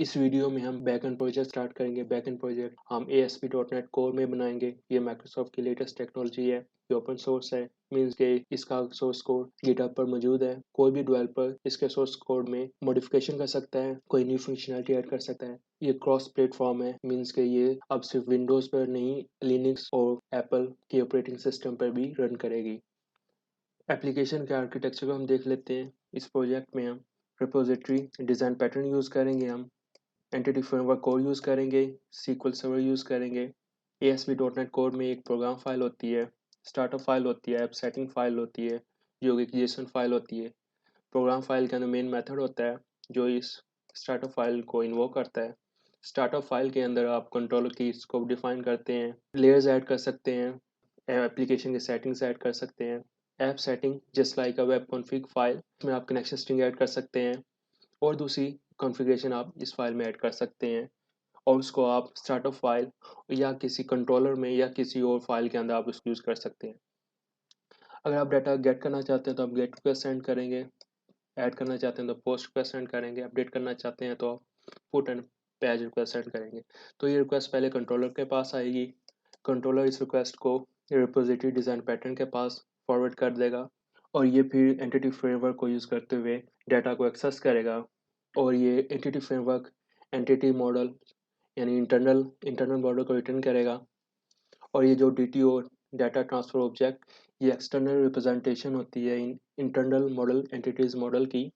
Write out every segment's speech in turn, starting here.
इस वीडियो में हम बैकएंड प्रोजेक्ट स्टार्ट करेंगे। बैकएंड प्रोजेक्ट हम ASP.NET कोर में बनाएंगे। ये माइक्रोसॉफ्ट की लेटेस्ट टेक्नोलॉजी है, ये ओपन सोर्स है। मीन्स के इसका सोर्स कोड गिटहब पर मौजूद है। कोई भी डेवलपर इसके सोर्स कोड में मॉडिफिकेशन कर सकता है, कोई न्यू फंक्शनैलिटी ऐड कर सकता है। ये क्रॉस प्लेटफॉर्म है, मीन्स के ये अब सिर्फ विंडोज पर नहीं, लिनक्स और एप्पल के ऑपरेटिंग सिस्टम पर भी रन करेगी। एप्लीकेशन के आर्किटेक्चर को हम देख लेते हैं। इस प्रोजेक्ट में हम रिपोजिटरी डिज़ाइन पैटर्न यूज़ करेंगे, हम एंटिटी फ्रेमवर्क कोर यूज़ करेंगे, SQL सर्वर यूज़ करेंगे। ASP.NET कोर में एक प्रोग्राम फाइल होती है, स्टार्टअप फाइल होती है, ऐप सेटिंग फाइल होती है, जो एक JSON फाइल होती है। प्रोग्राम फाइल के अंदर मेन मेथड होता है जो इस स्टार्टअप फाइल को इन्वोक करता है। स्टार्टअप फाइल के अंदर आप कंट्रोलर की स्कोप डिफाइन करते हैं, लेयर्स ऐड कर सकते हैं, एप्लीकेशन की सेटिंग्स ऐड कर सकते हैं। App setting just like a web config file, इसमें आप कनेक्शन स्ट्रिंग ऐड कर सकते हैं और दूसरी कॉन्फ़िगरेशन आप इस फाइल में ऐड कर सकते हैं और उसको आप स्टार्टअप फाइल या किसी कंट्रोलर में या किसी और फाइल के अंदर आप उसको यूज़ कर सकते हैं। अगर आप डाटा गेट करना चाहते हैं तो आप गेट रिक्वेस्ट सेंड करेंगे, ऐड करना चाहते हैं तो पोस्ट रिक्वेस्ट सेंड करेंगे, अपडेट करना चाहते हैं तो आप put and patch request send करेंगे। तो ये रिक्वेस्ट पहले कंट्रोलर के पास आएगी, कंट्रोलर इस रिक्वेस्ट को रिपोजिटरी डिज़ाइन पैटर्न के पास फॉरवर्ड कर देगा और ये फिर एंटिटी फ्रेमवर्क को यूज़ करते हुए डाटा को एक्सेस करेगा और ये एंटिटी फ्रेमवर्क एंटिटी मॉडल यानी इंटरनल मॉडल को रिटर्न करेगा। और ये जो DTO डाटा ट्रांसफर ऑब्जेक्ट, ये एक्सटर्नल रिप्रेजेंटेशन होती है इंटरनल मॉडल एंटिटीज मॉडल की।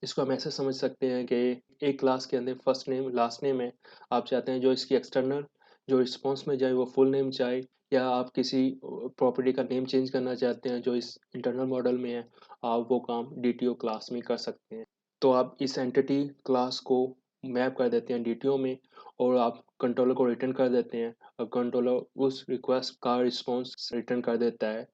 इसको हम ऐसे समझ सकते हैं कि एक क्लास के अंदर फर्स्ट नेम लास्ट नेम है, आप चाहते हैं जो इसकी एक्सटर्नल जो रिस्पॉन्स में जाए वो फुल नेम चाहे, या आप किसी प्रॉपर्टी का नेम चेंज करना चाहते हैं जो इस इंटरनल मॉडल में है, आप वो काम DTO क्लास में कर सकते हैं। तो आप इस एंटिटी क्लास को मैप कर देते हैं DTO में और आप कंट्रोलर को रिटर्न कर देते हैं और कंट्रोलर उस रिक्वेस्ट का रिस्पॉन्स रिटर्न कर देता है।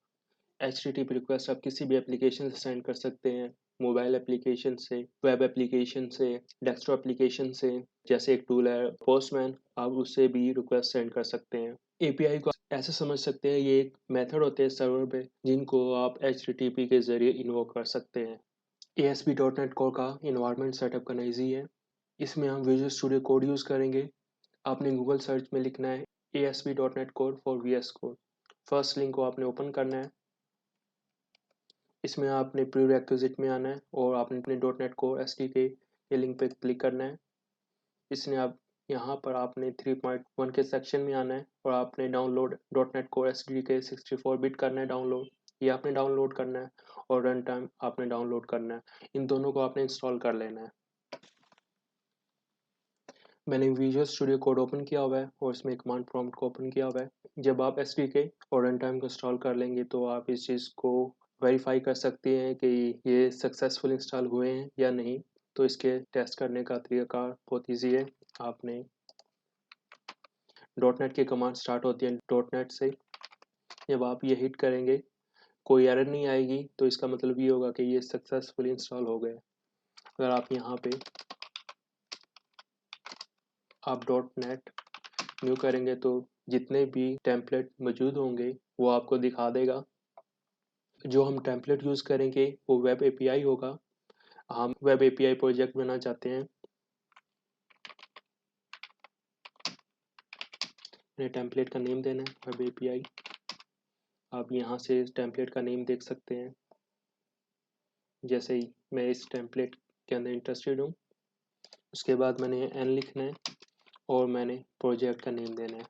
HTTP रिक्वेस्ट आप किसी भी एप्लीकेशन से सेंड कर सकते हैं, मोबाइल एप्लीकेशन से, वेब एप्लीकेशन से, डेस्कटॉप एप्लीकेशन से। जैसे एक टूल है पोस्टमैन, आप उससे भी रिक्वेस्ट सेंड कर सकते हैं। API को ऐसे समझ सकते हैं, ये एक मेथड होते हैं सर्वर पे जिनको आप HTTP के जरिए इन्वोक कर सकते हैं। ASP.NET कोर का इन्वायरमेंट सेटअप करना ईजी है। इसमें हम विजुअल स्टूडियो कोड यूज़ करेंगे। आपने गूगल सर्च में लिखना है ASP.NET core for VS code. First link को आपने ओपन करना है। इसमें आपने प्रीरेक्विजिट में आना है और आपने अपने .NET कोर SDK के लिंक पे क्लिक करना है। इसने आप यहाँ पर आपने 3.1 के सेक्शन में आना है और आपने download .NET core SDK 64 bit करना है डाउनलोड। ये आपने डाउनलोड करना है और रन टाइम आपने डाउनलोड करना है। इन दोनों को आपने इंस्टॉल कर लेना है। मैंने विजुअल स्टूडियो कोड ओपन किया हुआ है और इसमें कमांड प्रॉम्प्ट को ओपन किया हुआ है। जब आप SDK और रन टाइम को इंस्टॉल कर लेंगे तो आप इस चीज़ को वेरीफाई कर सकते हैं कि ये सक्सेसफुल इंस्टॉल हुए हैं या नहीं। तो इसके टेस्ट करने का तरीका बहुत ईजी है। आपने .NET की कमांड स्टार्ट होती है .NET से, जब आप ये हिट करेंगे कोई एरर नहीं आएगी तो इसका मतलब ये होगा कि ये सक्सेसफुली इंस्टॉल हो गया। अगर आप यहाँ पे आप .NET न्यू करेंगे तो जितने भी टेम्पलेट मौजूद होंगे वो आपको दिखा देगा। जो हम टेम्पलेट यूज़ करेंगे वो वेब API होगा। हम वेब API प्रोजेक्ट बनाना चाहते हैं। टेम्पलेट का नेम देना है वेब API। आप यहाँ से टेम्पलेट का नेम देख सकते हैं। जैसे ही मैं इस टेम्पलेट के अंदर इंटरेस्टेड हूँ, उसके बाद मैंने N लिखना है और मैंने प्रोजेक्ट का नेम देना है।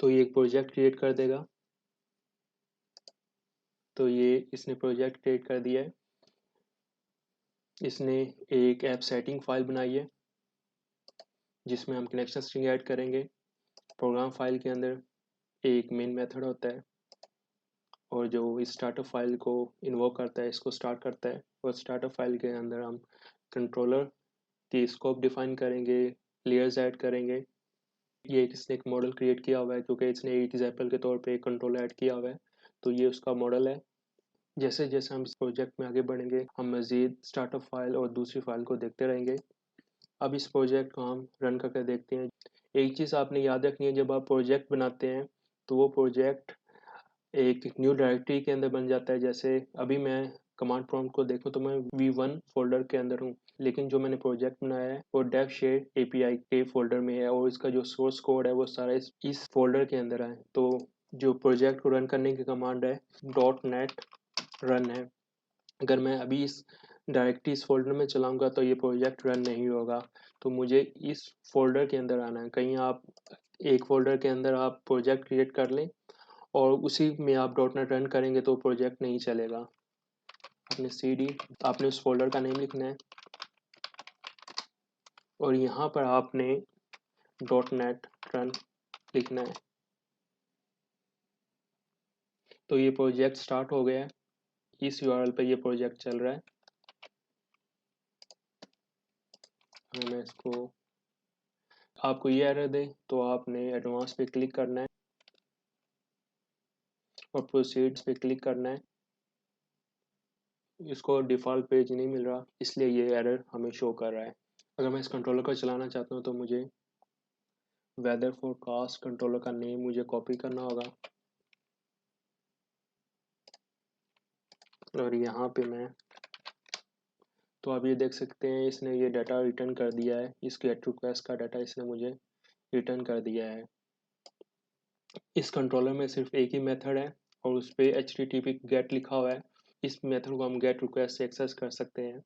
तो ये एक प्रोजेक्ट क्रिएट कर देगा। तो ये इसने प्रोजेक्ट क्रिएट कर दिया है। इसने एक ऐप सेटिंग फाइल बनाई है जिसमें हम कनेक्शन स्ट्रिंग ऐड करेंगे। प्रोग्राम फाइल के अंदर एक मेन मेथड होता है और जो इस स्टार्टअप फाइल को इन्वोक करता है, इसको स्टार्ट करता है। और स्टार्टअप फाइल के अंदर हम कंट्रोलर की स्कोप डिफाइन करेंगे, लेयर्स ऐड करेंगे। ये इसने एक मॉडल क्रिएट किया हुआ है क्योंकि इसने एक एग्जाम्पल के तौर पे एक कंट्रोलर ऐड किया हुआ है, तो ये उसका मॉडल है। जैसे जैसे हम इस प्रोजेक्ट में आगे बढ़ेंगे हम मज़ीद स्टार्टअप फाइल और दूसरी फाइल को देखते रहेंगे। अब इस प्रोजेक्ट को हम रन करके देखते हैं। एक चीज़ आपने याद रखनी है, जब आप प्रोजेक्ट बनाते हैं तो वो प्रोजेक्ट एक न्यू डायरेक्टरी के अंदर बन जाता है। जैसे अभी मैं कमांड प्रॉम्प्ट को देखूँ तो मैं V1 फोल्डर के अंदर हूँ, लेकिन जो मैंने प्रोजेक्ट बनाया है वो डेव शेयर API के फोल्डर में है और इसका जो सोर्स कोड है वो सारा इस फोल्डर के अंदर है। तो जो प्रोजेक्ट को रन करने की कमांड है .NET रन है। अगर मैं अभी इस डायरेक्टरी इस फोल्डर में चलाऊंगा तो ये प्रोजेक्ट रन नहीं होगा। तो मुझे इस फोल्डर के अंदर आना है। कहीं आप एक फोल्डर के अंदर आप प्रोजेक्ट क्रिएट कर लें और उसी में आप .NET रन करेंगे तो प्रोजेक्ट नहीं चलेगा। आपने CD, आपने उस फोल्डर का नेम लिखना है और यहाँ पर आपने .NET रन लिखना है। तो ये प्रोजेक्ट स्टार्ट हो गया है। इस URL पे ये प्रोजेक्ट चल रहा है। मैं इसको, आपको ये एरर दे तो आपने एडवांस पे क्लिक करना है और प्रोसीड्स पे क्लिक करना है। इसको डिफ़ॉल्ट पेज नहीं मिल रहा, इसलिए ये एरर हमें शो कर रहा है। अगर मैं इस कंट्रोलर को चलाना चाहता हूँ तो मुझे वेदर फोरकास्ट कंट्रोलर का नेम मुझे कॉपी करना होगा और यहाँ पे मैं, तो आप ये देख सकते हैं इसने ये डाटा रिटर्न कर दिया है। इस गेट रिक्वेस्ट का डाटा इसने मुझे रिटर्न कर दिया है। इस कंट्रोलर में सिर्फ एक ही मेथड है और उस पर HTTP गेट लिखा हुआ है। इस मेथड को हम गेट रिक्वेस्ट से एक्सेस कर सकते हैं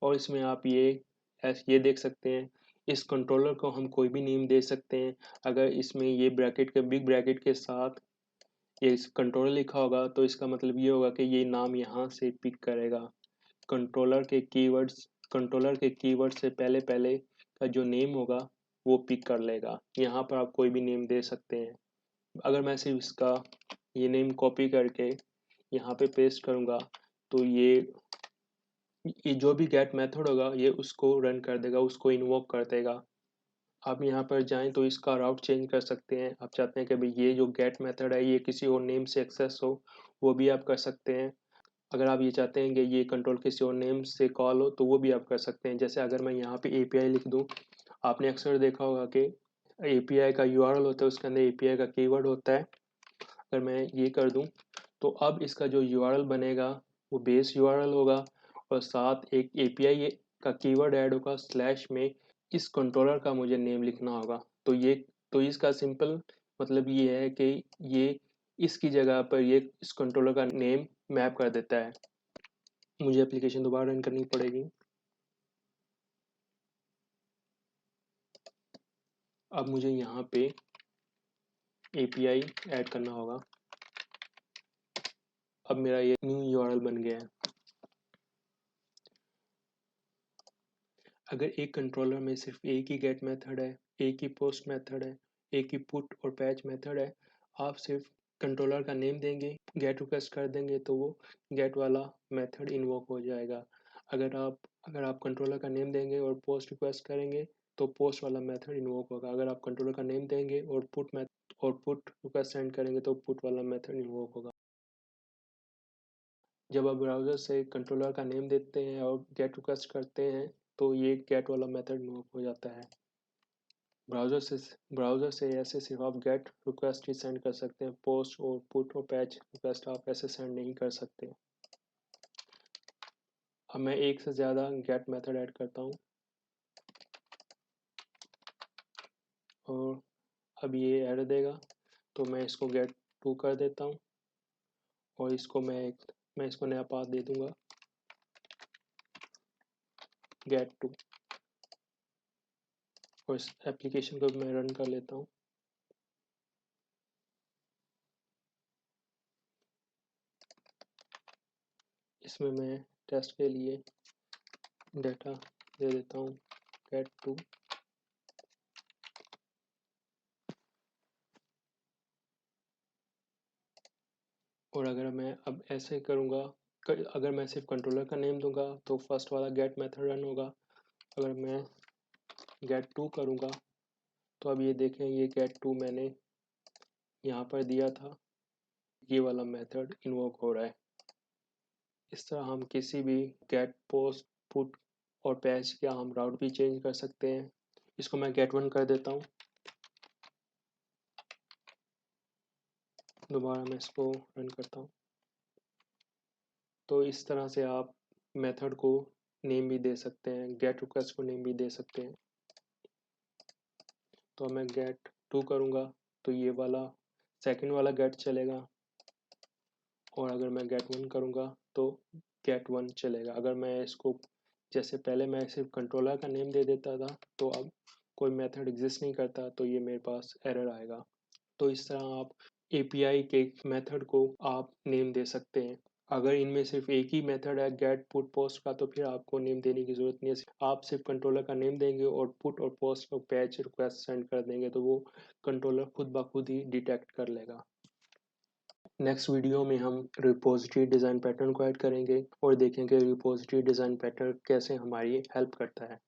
और इसमें आप ये देख सकते हैं इस कंट्रोलर को हम कोई भी नेम दे सकते हैं। अगर इसमें ये ब्रैकेट के बिग ब्रैकेट के साथ ये कंट्रोलर लिखा होगा तो इसका मतलब ये होगा कि ये नाम यहाँ से पिक करेगा। कंट्रोलर के कीवर्ड से पहले पहले का जो नेम होगा वो पिक कर लेगा। यहाँ पर आप कोई भी नेम दे सकते हैं। अगर मैं सिर्फ इसका ये नेम कॉपी करके यहाँ पे पेस्ट करूँगा तो ये जो भी गेट मेथड होगा ये उसको रन कर देगा, उसको इन्वोक कर देगा। आप यहाँ पर जाएं तो इसका राउट चेंज कर सकते हैं। आप चाहते हैं कि भाई ये जो गेट मेथड है ये किसी और नेम से एक्सेस हो, वो भी आप कर सकते हैं। अगर आप ये चाहते हैं कि ये कंट्रोल किसी और नेम से कॉल हो तो वो भी आप कर सकते हैं। जैसे अगर मैं यहाँ पे API लिख दूँ, आपने अक्सर देखा होगा कि API का URL होता है, उसके अंदर API का कीवर्ड होता है। अगर मैं ये कर दूँ तो अब इसका जो URL बनेगा वो बेस URL होगा और साथ एक API का कीवर्ड ऐड होगा स्लैश में। इस कंट्रोलर का मुझे नेम लिखना होगा। तो इसका सिंपल मतलब ये है कि ये इसकी जगह पर ये इस कंट्रोलर का नेम मैप कर देता है। मुझे एप्लीकेशन दोबारा रन करनी पड़ेगी। अब मुझे यहाँ पे API ऐड करना होगा। अब मेरा ये न्यू URL बन गया है। अगर एक कंट्रोलर में सिर्फ एक ही गेट मेथड है, एक ही पोस्ट मेथड है, एक ही पुट और पैच मेथड है, आप सिर्फ कंट्रोलर का नेम देंगे, गेट रिक्वेस्ट कर देंगे तो वो गेट वाला मेथड इन्वोक हो जाएगा। अगर आप कंट्रोलर का नेम देंगे और पोस्ट रिक्वेस्ट करेंगे तो पोस्ट वाला मेथड इन्वोक होगा। अगर आप कंट्रोलर का नेम देंगे और पुट रिक्वेस्ट सेंड करेंगे तो पुट वाला मेथड इन्वोक होगा। जब आप ब्राउज़र से कंट्रोलर का नेम देते हैं और गेट रिक्वेस्ट करते हैं तो ये गेट वाला मेथड इन्वोक हो जाता है। ब्राउज़र से ऐसे सिर्फ आप गेट रिक्वेस्ट ही सेंड कर सकते हैं। पोस्ट और पुट और पैच रिक्वेस्ट आप ऐसे सेंड नहीं कर सकते। अब मैं एक से ज़्यादा गेट मेथड ऐड करता हूँ और अब ये एरर देगा तो मैं इसको गेट टू कर देता हूँ और मैं इसको नया पाथ दे दूंगा गेट टू और इस एप्लीकेशन को मैं रन कर लेता हूँ। इसमें मैं टेस्ट के लिए डेटा दे देता हूँ गेट टू। और अगर मैं अब ऐसे करूँगा, अगर मैं सिर्फ कंट्रोलर का नेम दूंगा तो फर्स्ट वाला गेट मेथड रन होगा। अगर मैं गेट टू करूँगा तो अब ये देखें ये गेट टू मैंने यहाँ पर दिया था, ये वाला मेथड इन्वोक हो रहा है। इस तरह हम किसी भी गेट पोस्ट पुट और पैच का हम राउट भी चेंज कर सकते हैं। इसको मैं गेट वन कर देता हूँ। दोबारा मैं इसको रन करता हूँ। तो इस तरह से आप मेथड को नेम भी दे सकते हैं, गेट रिक्वेस्ट को नेम भी दे सकते हैं। तो मैं गेट 2 करूँगा तो ये वाला सेकंड वाला गेट चलेगा, और अगर मैं गेट 1 करूँगा तो गेट 1 चलेगा। अगर मैं इसको जैसे पहले मैं सिर्फ कंट्रोलर का नेम दे देता था, तो अब कोई मेथड एग्जिस्ट नहीं करता, तो ये मेरे पास एरर आएगा। तो इस तरह आप एपीआई के मेथड को आप नेम दे सकते हैं। अगर इनमें सिर्फ एक ही मेथड है गेट पुट पोस्ट का, तो फिर आपको नेम देने की ज़रूरत नहीं है। आप सिर्फ कंट्रोलर का नेम देंगे और पुट और पोस्ट को पैच रिक्वेस्ट सेंड कर देंगे, तो वो कंट्रोलर खुद ब खुद ही डिटेक्ट कर लेगा। नेक्स्ट वीडियो में हम रिपोजिटरी डिज़ाइन पैटर्न को ऐड करेंगे और देखेंगे रिपोजिटरी डिज़ाइन पैटर्न कैसे हमारी हेल्प करता है।